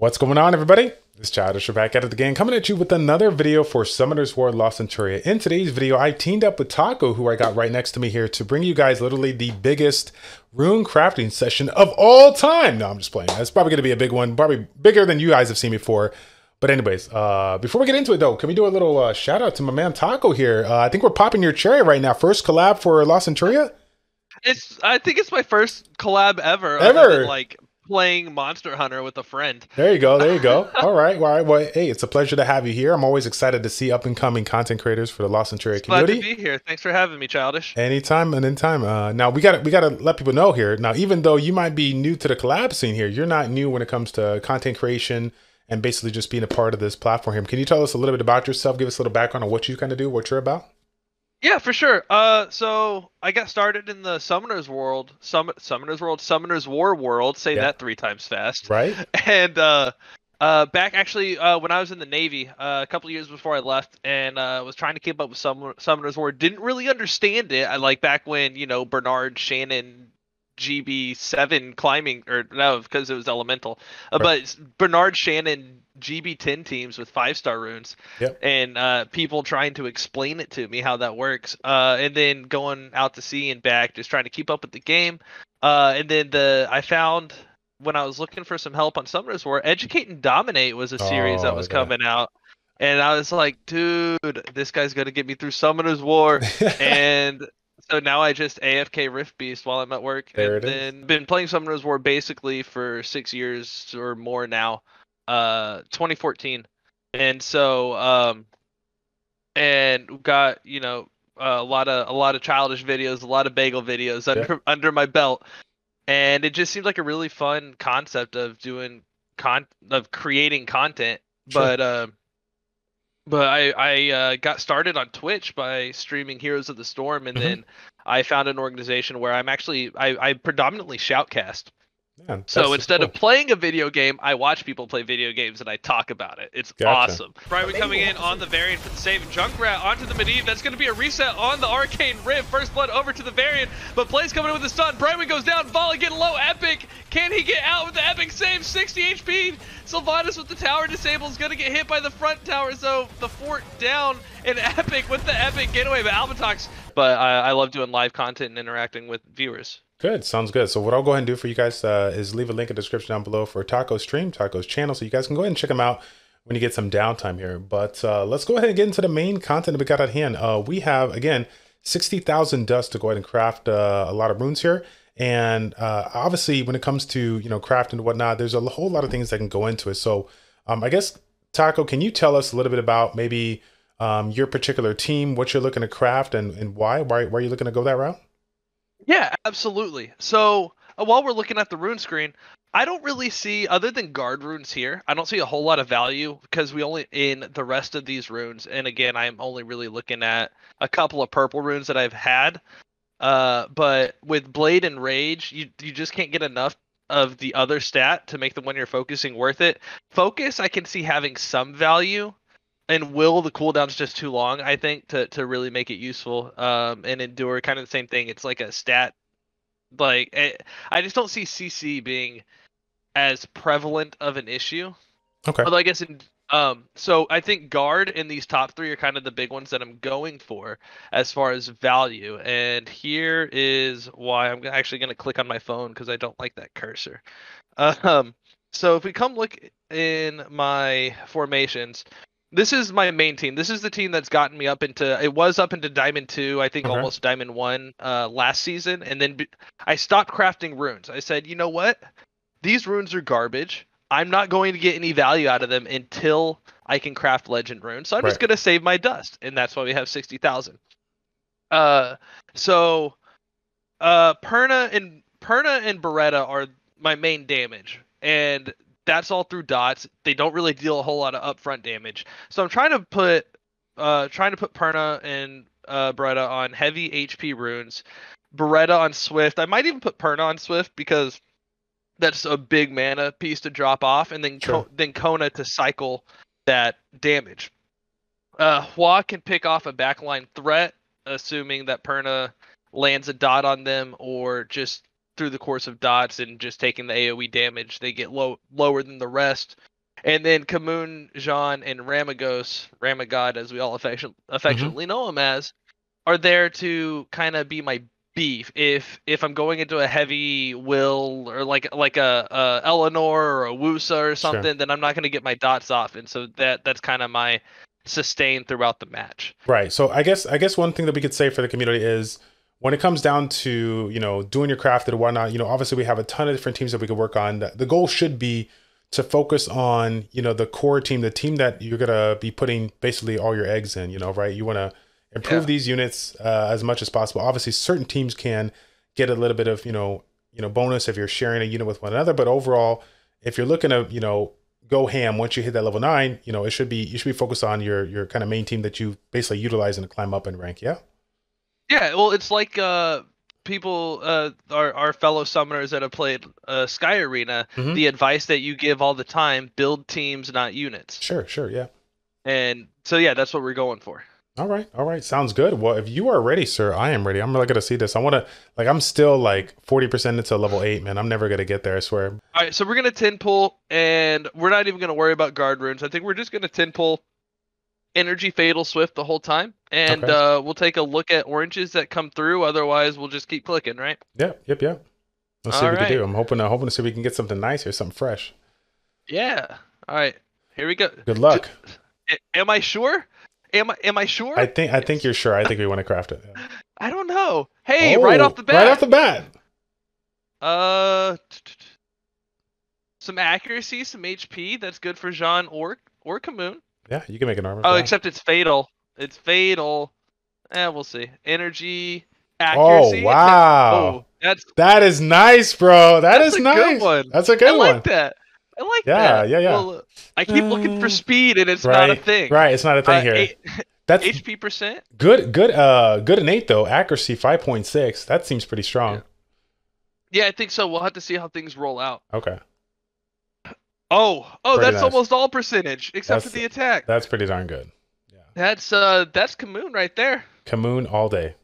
What's going on, everybody? It's Childish. We're back at it again, coming at you with another video for Summoners War Lost Centuria. In today's video, I teamed up with Taco, who I got right next to me here, to bring you guys literally the biggest rune crafting session of all time. No, I'm just playing. It's probably going to be a big one, probably bigger than you guys have seen before. But anyways, before we get into it, though, can we do a little shout out to my man Taco here? I think we're popping your cherry right now. First collab for Lost Centuria? I think it's my first collab ever. Ever? Than, like playing Monster Hunter with a friend. There you go. There you go. All right. Well, hey, it's a pleasure to have you here. I'm always excited to see up and coming content creators for the Lost Centuria community. Glad to be here. Thanks for having me, Childish. Anytime and anytime. Now we gotta let people know here. Now, even though you might be new to the collab scene here, you're not new when it comes to content creation and basically just being a part of this platform here. Can you tell us a little bit about yourself? Give us a little background on what you kind of do, what you're about. Yeah, for sure. So I got started in the Summoners world, Summoners War world. Say that 3 times fast. Right. And back actually when I was in the Navy, a couple of years before I left, and was trying to keep up with Summoners War. Didn't really understand it. I like back when Bernard, Shannon, GB7 climbing, or no, because it was elemental. But Bernard, Shannon, GB10 teams with 5-star runes, and people trying to explain it to me how that works, and then going out to sea and back, just trying to keep up with the game. And then I found, when I was looking for some help on Summoners War, Educate and Dominate was a series that was coming out. And I was like, dude, this guy's going to get me through Summoners War. And so now I just AFK Rift Beast while I'm at work. And then been playing Summoners War basically for 6 years or more now. 2014. And so and got, a lot of childish videos, a lot of bagel videos under my belt. And it just seemed like a really fun concept of doing creating content. Sure. But I got started on Twitch by streaming Heroes of the Storm, and then I found an organization where I predominantly shoutcast. Man, so instead of playing a video game, I watch people play video games and I talk about it. It's awesome. Brightwing coming in on the variant for the save. Junkrat onto the Medivh. That's going to be a reset on the Arcane Rift. First blood over to the variant, but Plays coming in with the stun. Brightwing goes down. Volley getting low. Epic. Can he get out with the epic save? 60 HP. Sylvanas with the tower disabled is going to get hit by the front tower. So the fort down, and Epic with the epic getaway by Albattox. But I love doing live content and interacting with viewers. Good. Sounds good. So what I'll go ahead and do for you guys is leave a link in the description down below for Taco's stream, Taco's channel, so you guys can go ahead and check him out when you get some downtime here. But let's go ahead and get into the main content that we got at hand. We have, again, 60,000 dust to go ahead and craft a lot of runes here. And obviously, when it comes to, crafting and whatnot, there's a whole lot of things that can go into it. So I guess, Taco, can you tell us a little bit about maybe your particular team, what you're looking to craft and why? Why are you looking to go that route? Yeah, absolutely. So while we're looking at the rune screen, I don't really see, other than guard runes here, I don't see a whole lot of value because we only in the rest of these runes. And again, I'm only really looking at a couple of purple runes that I've had. But with Blade and Rage, you just can't get enough of the other stat to make the one you're focusing worth it. Focus, I can see having some value. And Will, the cooldown's just too long, I think, to really make it useful. And Endure, kind of the same thing. It's like a stat. I just don't see CC being as prevalent of an issue. Okay. Although I guess so I think guard in these top 3 are kind of the big ones that I'm going for as far as value. And here is why I'm actually going to click on my phone because I don't like that cursor. So if we come look in my formations. This is my main team. This is the team that's gotten me up into, it was up into Diamond 2, I think almost Diamond 1 last season. And then I stopped crafting runes. I said, you know what? These runes are garbage. I'm not going to get any value out of them until I can craft legend runes. So I'm just going to save my dust. And that's why we have 60,000. So Perna and Beretta are my main damage. And that's all through dots. They don't really deal a whole lot of upfront damage. So I'm trying to put Perna and Beretta on heavy HP runes, Beretta on Swift. I might even put Perna on Swift because that's a big mana piece to drop off, and then then Kona to cycle that damage. Hua can pick off a backline threat, assuming that Perna lands a dot on them, or just through the course of dots and just taking the AoE damage, they get lower than the rest. And then Kamun, Jean, and Ramagod, as we all affectionately know him as, are there to kind of be my beef. If I'm going into a heavy will or like a Eleanor or a Wusa or Sure. something, then I'm not going to get my dots off, and so that's kind of my sustain throughout the match. Right. So I guess one thing that we could say for the community is when it comes down to, doing your craft and whatnot, obviously we have a ton of different teams that we could work on. The goal should be to focus on, the core team, the team that you're gonna be putting basically all your eggs in, right? You want to improve these units as much as possible. Obviously, certain teams can get a little bit of, bonus if you're sharing a unit with one another. But overall, if you're looking to, go ham once you hit that level 9, you should be focused on your kind of main team that you basically utilize and climb up in rank. Yeah. Yeah, well, it's like people, our fellow summoners that have played Sky Arena, the advice that you give all the time: build teams, not units. Sure, yeah. And so yeah, that's what we're going for. All right. Sounds good. Well, if you are ready, sir, I am ready. I'm really gonna see this. I want to, I'm still like 40% into level 8, man. I'm never gonna get there, I swear. All right, so we're gonna 10 pull, and we're not even gonna worry about guard runes. I think we're just gonna 10 pull energy fatal swift the whole time, and we'll take a look at oranges that come through. Otherwise, we'll just keep clicking, right? Yeah. Let's see what we can do. I'm hoping to see if we can get something nice here, something fresh. Yeah. All right. Here we go. Good luck. Am I sure? Am I sure? I think you're sure. I think we want to craft it. Yeah. I don't know. Hey, right off the bat. Right off the bat. Some accuracy, some HP. That's good for Jean or Kamun. Yeah, you can make an armor. Oh, except it's fatal. It's fatal. We'll see. Energy, accuracy. Oh wow. That is nice, bro. That's a nice. Good one. That's a good one. I like that. Yeah. Well, I keep looking for speed, and it's not a thing. Right, it's not a thing here. That's HP percent. Good innate though. Accuracy 5.6. That seems pretty strong. Yeah, I think so. We'll have to see how things roll out. Okay. Oh, that's nice. Almost all percentage except for the attack. That's pretty darn good. Yeah. That's Kamun right there. Kamun all day.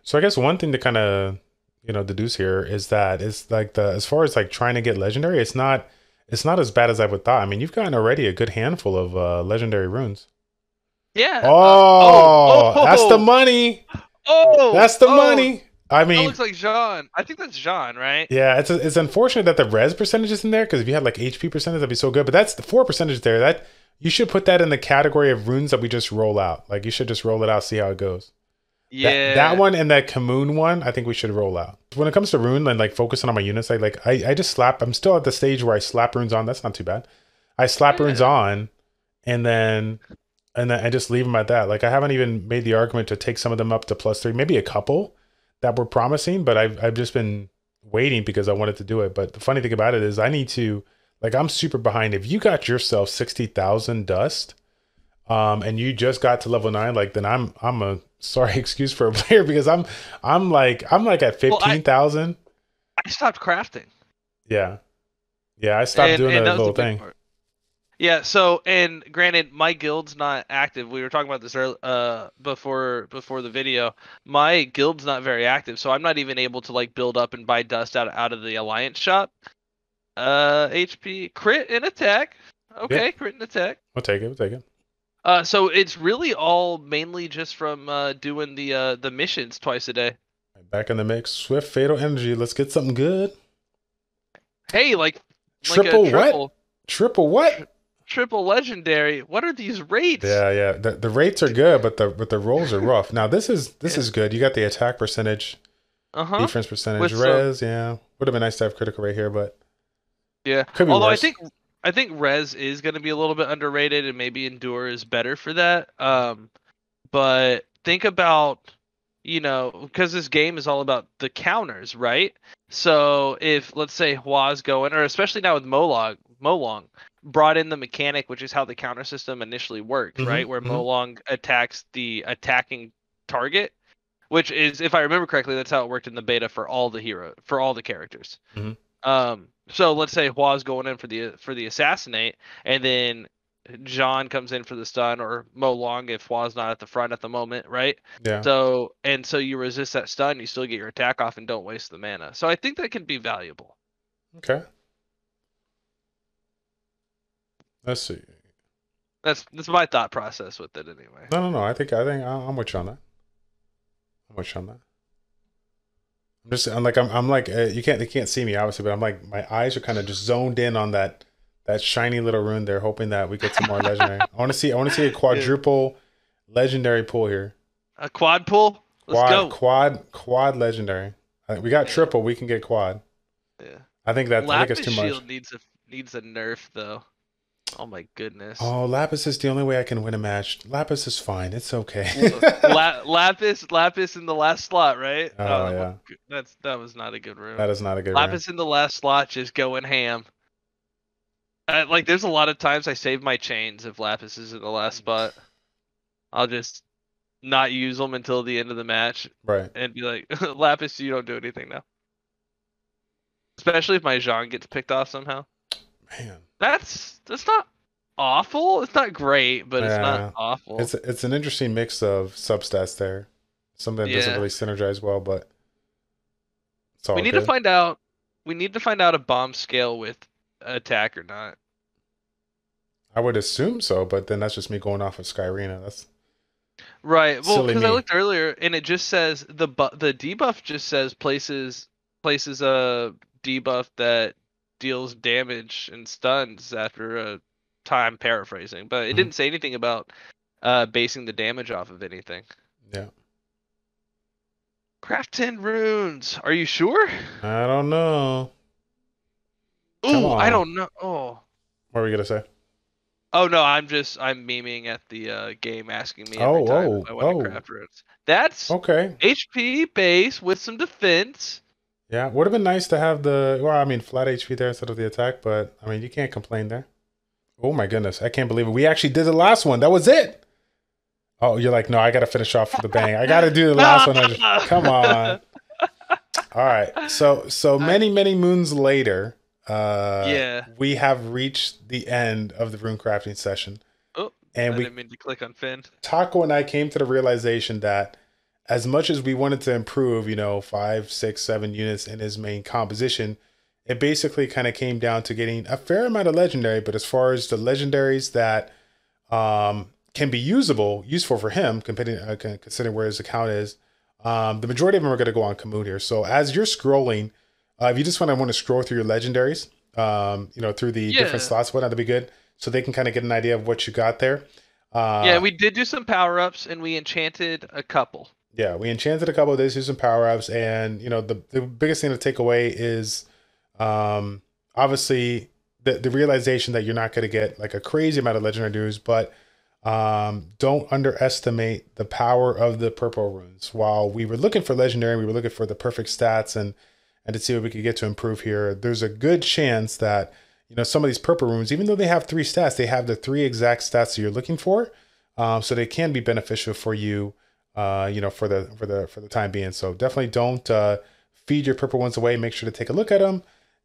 So I guess one thing to kind of deduce here is that it's like as far as like trying to get legendary, it's not as bad as I would thought. I mean, you've gotten already a good handful of legendary runes. Yeah. That's the money. That's the money. I mean, that looks like Jean. I think that's Jean, right? Yeah, it's unfortunate that the res percentage is in there, because if you had like HP percentage, that'd be so good. But that's the 4 percentage there. That you should put that in the category of runes that we just roll out. Like you should just roll it out, see how it goes. Yeah, that one and that Kamun one, I think we should roll out. When it comes to rune and like focusing on my units, I just slap. I'm still at the stage where I slap runes on. That's not too bad. I slap runes on, and then I just leave them at that. Like I haven't even made the argument to take some of them up to +3, maybe a couple that were promising, but I've just been waiting because I wanted to do it. But the funny thing about it is I need to, like, I'm super behind. If you got yourself 60,000 dust, and you just got to level 9, like then I'm a sorry excuse for a player, because I'm like at 15,000. I stopped crafting. Yeah, I stopped doing that little thing. Yeah, so, and granted, my guild's not active. We were talking about this before the video. My guild's not very active, so I'm not even able to like build up and buy dust out of the alliance shop. HP, crit and attack. Okay, yeah. Crit and attack. We'll take it. So it's really all mainly just from doing the missions twice a day. Back in the mix. Swift fatal energy. Let's get something good. Hey, like triple what? Triple what? Triple legendary. What are these rates? Yeah. The rates are good, but the rolls are rough. Now this is good. You got the attack percentage, defense percentage, res. Yeah, would have been nice to have critical rate here, but yeah. Could be Although worse. I think res is going to be a little bit underrated, and maybe endure is better for that. But think about, because this game is all about the counters, right? So if let's say Hua's going, or especially now with Molong brought in the mechanic, which is how the counter system initially worked, right? Where Molong attacks the attacking target, which is, if I remember correctly, that's how it worked in the beta for all the characters. So let's say Hua's going in for the assassinate, and then Jean comes in for the stun, or Molong if Hua's not at the front at the moment, right? Yeah. So you resist that stun, you still get your attack off and don't waste the mana. So I think that can be valuable. Okay. Let's see. That's my thought process with it anyway. No. I think I'm with you on that. I'm with you on that. I'm like they can't see me obviously, but I'm like my eyes are kind of just zoned in on that shiny little rune there, hoping that we get some more legendary. I want to see a quadruple legendary pull here. A quad pull. Let's go. Quad legendary. We got triple. We can get quad. Yeah. I think it's too much. Shield needs a nerf though. Oh my goodness. Oh, Lapis is the only way I can win a match. Lapis is fine. It's okay. Lapis in the last slot, right? Oh yeah. That was not a good rune. That is not a good Lapis in the last slot, just going ham. Like there's a lot of times I save my chains if Lapis is in the last spot. I'll just not use them until the end of the match. Right. And be like, Lapis, you don't do anything now. Especially if my Jean gets picked off somehow. Man. That's not awful. It's not great, but it's not awful. It's an interesting mix of substats there. Something that doesn't really synergize well, but it's all we need to find out. We need to find out a bomb scale with attack or not. I would assume so, but then that's just me going off of Skyrina. That's right. Well, because I looked earlier and it just says the debuff just says places a debuff that deals damage and stuns after a time, paraphrasing, but it didn't say anything about basing the damage off of anything. Yeah. Craft 10 runes. Are you sure? I don't know. Ooh, I don't know. Oh. What were you gonna say? Oh no, I'm memeing at the game asking me every time if I want to craft runes. That's okay. HP base with some defense. Yeah, would have been nice to have flat HP there instead of the attack, but I mean, you can't complain there. Oh my goodness, I can't believe it. We actually did the last one. That was it. Oh, you're like, no, I got to finish off with the bang. I got to do the last one. Come on. All right. So many moons later, we have reached the end of the rune crafting session. Oh, and I didn't mean to click on Finn. Taco and I came to the realization that as much as we wanted to improve, 5, 6, 7 units in his main composition, it basically kind of came down to getting a fair amount of legendary. But as far as the legendaries that can be useful for him, considering where his account is, the majority of them are going to go on Kamoon here. So as you're scrolling, if you just want to scroll through your legendaries, through the different slots, whatnot, that'd be good. So they can kind of get an idea of what you got there. We did do some power-ups and we enchanted a couple. Yeah, we enchanted a couple of these, do some power-ups, and the biggest thing to take away is obviously the realization that you're not going to get like a crazy amount of legendary dues, but don't underestimate the power of the purple runes. While we were looking for legendary, we were looking for the perfect stats and to see what we could get to improve here. There's a good chance that some of these purple runes, even though they have 3 stats, they have the 3 exact stats that you're looking for, so they can be beneficial for you. For the time being. So definitely don't feed your purple ones away. Make sure to take a look at them.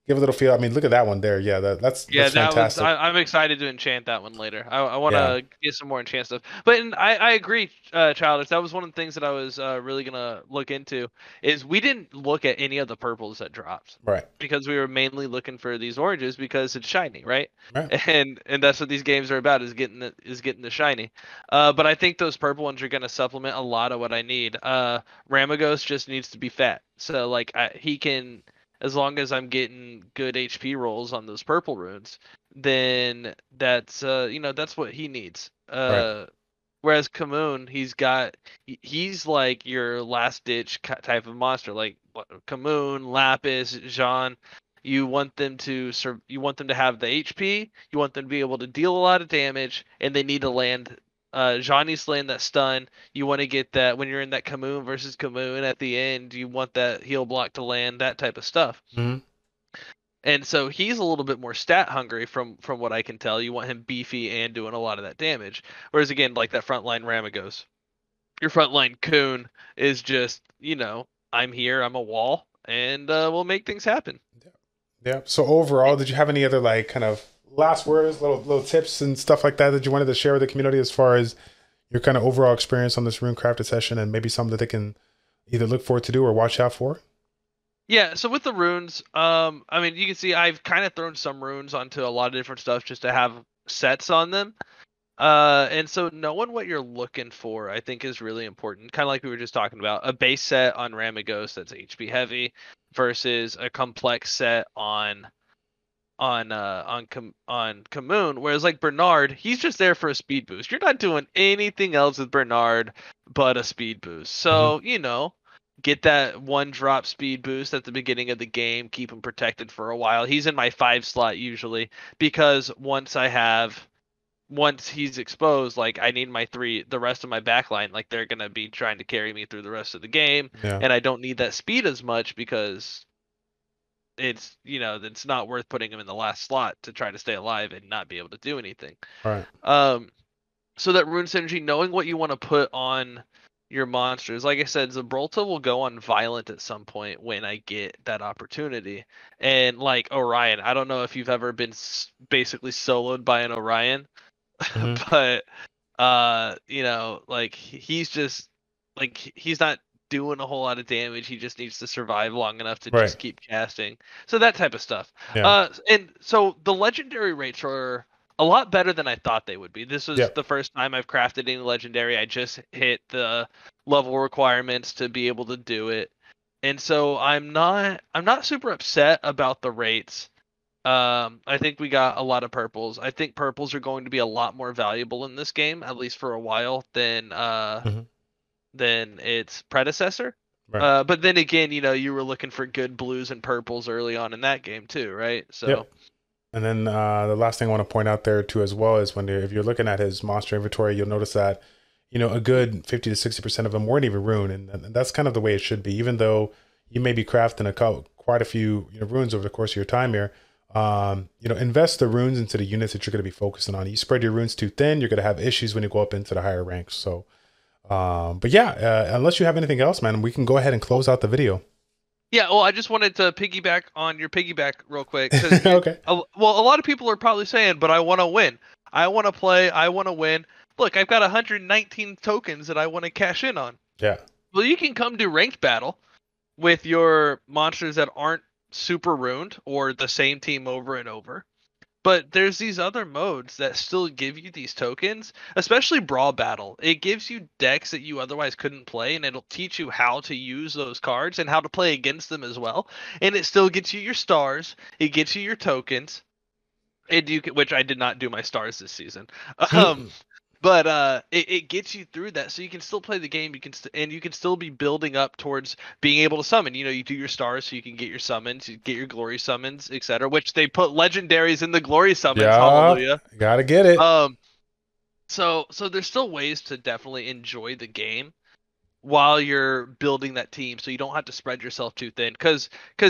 Give a little feel. I mean, look at that one there. Yeah, that's fantastic. I'm excited to enchant that one later. I want to get some more enchant stuff. But I agree, Childish. That was one of the things that I was really gonna look into. Is we didn't look at any of the purples that dropped, right? Because we were mainly looking for these oranges because it's shiny, right? Right. And that's what these games are about, is getting the shiny. But I think those purple ones are gonna supplement a lot of what I need. Ramagos just needs to be fat, so like he can. As long as I'm getting good HP rolls on those purple runes, then that's that's what he needs. Right. Whereas Kamoon, he's like your last ditch type of monster. Like Kamoon, Lapis, Jean, you want them to have the HP. You want them to be able to deal a lot of damage, and they need to land. Jean needs to land that stun. You want to get that when you're in that Kamoon versus Kamoon at the end. You want that heal block to land, that type of stuff. Mm-hmm. And so he's a little bit more stat hungry from what I can tell. You want him beefy and doing a lot of that damage. Whereas again, like that frontline Ramagos, your frontline Coon is just I'm here, I'm a wall, and we'll make things happen. Yeah. So overall, did you have any other like kind of last words, little tips and stuff like that you wanted to share with the community as far as your kind of overall experience on this rune crafted session, and maybe something that they can either look forward to do or watch out for? Yeah, so with the runes, I mean, you can see I've kind of thrown some runes onto a lot of different stuff just to have sets on them. And so knowing what you're looking for, I think, is really important. Kind of like we were just talking about, a base set on Ramagos that's HP heavy versus a complex set on Kamoon. Whereas like Bernard, he's just there for a speed boost. You're not doing anything else with Bernard but a speed boost. So get that 1-drop speed boost at the beginning of the game, keep him protected for a while. He's in my 5 slot usually, because once he's exposed, like I need my 3, the rest of my backline, like they're gonna be trying to carry me through the rest of the game, and I don't need that speed as much because it's it's not worth putting him in the last slot to try to stay alive and not be able to do anything. Right. So that rune synergy, knowing what you want to put on your monsters, like I said, Zabrolta will go on violent at some point when I get that opportunity. And like Orion, I don't know if you've ever been basically soloed by an Orion. But like he's just like he's not doing a whole lot of damage. He just needs to survive long enough to just keep casting. So that type of stuff. And so the legendary rates are a lot better than I thought they would be. This was the first time I've crafted any legendary. I just hit the level requirements to be able to do it. And so I'm not super upset about the rates. I think we got a lot of purples. I think purples are going to be a lot more valuable in this game, at least for a while, than its predecessor. But then again, you were looking for good blues and purples early on in that game too, right? So And then the last thing I want to point out there too as well is if you're looking at his monster inventory, you'll notice that a good 50 to 60% of them weren't even rune, and that's kind of the way it should be. Even though you may be crafting quite a few runes over the course of your time here, invest the runes into the units that you're going to be focusing on. You spread your runes too thin, you're going to have issues when you go up into the higher ranks. So, but yeah, unless you have anything else, man, we can go ahead and close out the video. Yeah, well, I just wanted to piggyback on your piggyback real quick. Okay. Well, a lot of people are probably saying, but I want to win. I want to play. I want to win. Look, I've got 119 tokens that I want to cash in on. Yeah. Well, you can come do ranked battle with your monsters that aren't super ruined or the same team over and over. But there's these other modes that still give you these tokens, especially Brawl Battle. It gives you decks that you otherwise couldn't play, and it'll teach you how to use those cards and how to play against them as well. And it still gets you your stars. It gets you your tokens. Which I did not do my stars this season. But it gets you through that, so you can still play the game. You can still be building up towards being able to summon. You do your stars, so you can get your summons, you get your glory summons, etc. Which they put legendaries in the glory summons. Yeah, hallelujah! Gotta get it. So there's still ways to definitely enjoy the game while you're building that team, so you don't have to spread yourself too thin. Because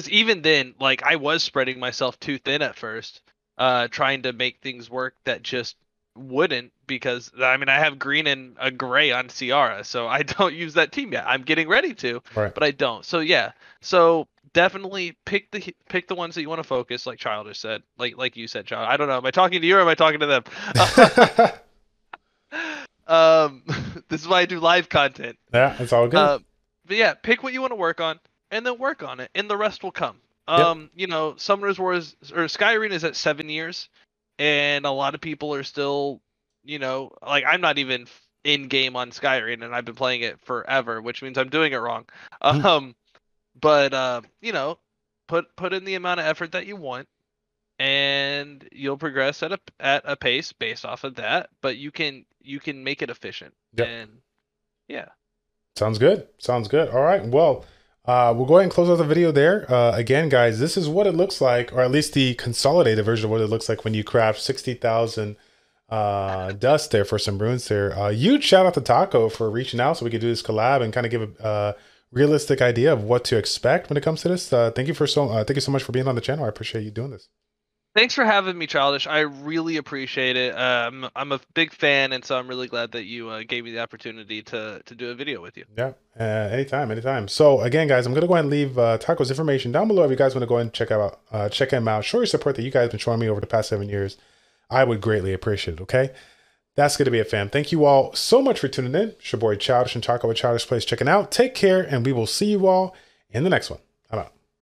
even then, like I was spreading myself too thin at first, trying to make things work that just wouldn't, because I have green and a gray on Ciara, so I don't use that team yet. I'm getting ready to, but I don't. So yeah, so definitely pick the ones that you want to focus, like Childish said, like you said, Child. I don't know, am I talking to you or am I talking to them? This is why I do live content. Yeah, it's all good. But yeah, pick what you want to work on and then work on it, and the rest will come. Summoners War or Sky Arena is at 7 years. And a lot of people are still, like I'm not even in game on Sky Arena, and I've been playing it forever, which means I'm doing it wrong. But put in the amount of effort that you want, and you'll progress at a pace based off of that. But you can make it efficient. And yeah, sounds good. All right, well. We'll go ahead and close out the video there. Again, guys, this is what it looks like, or at least the consolidated version of what it looks like when you craft 60,000 dust there for some runes there. Huge shout out to Taco for reaching out so we could do this collab and kind of give a realistic idea of what to expect when it comes to this. Thank you so much for being on the channel. I appreciate you doing this. Thanks for having me, Childish. I really appreciate it. I'm a big fan, and so I'm really glad that you gave me the opportunity to do a video with you. Yeah, anytime. So again, guys, I'm gonna go ahead and leave Taco's information down below if you guys want to go ahead and check him out. Show your support that you guys have been showing me over the past 7 years. I would greatly appreciate it. Okay, that's gonna be it, fam. Thank you all so much for tuning in. It's your boy Childish and Taco with ChildishPlays checking out. Take care, and we will see you all in the next one.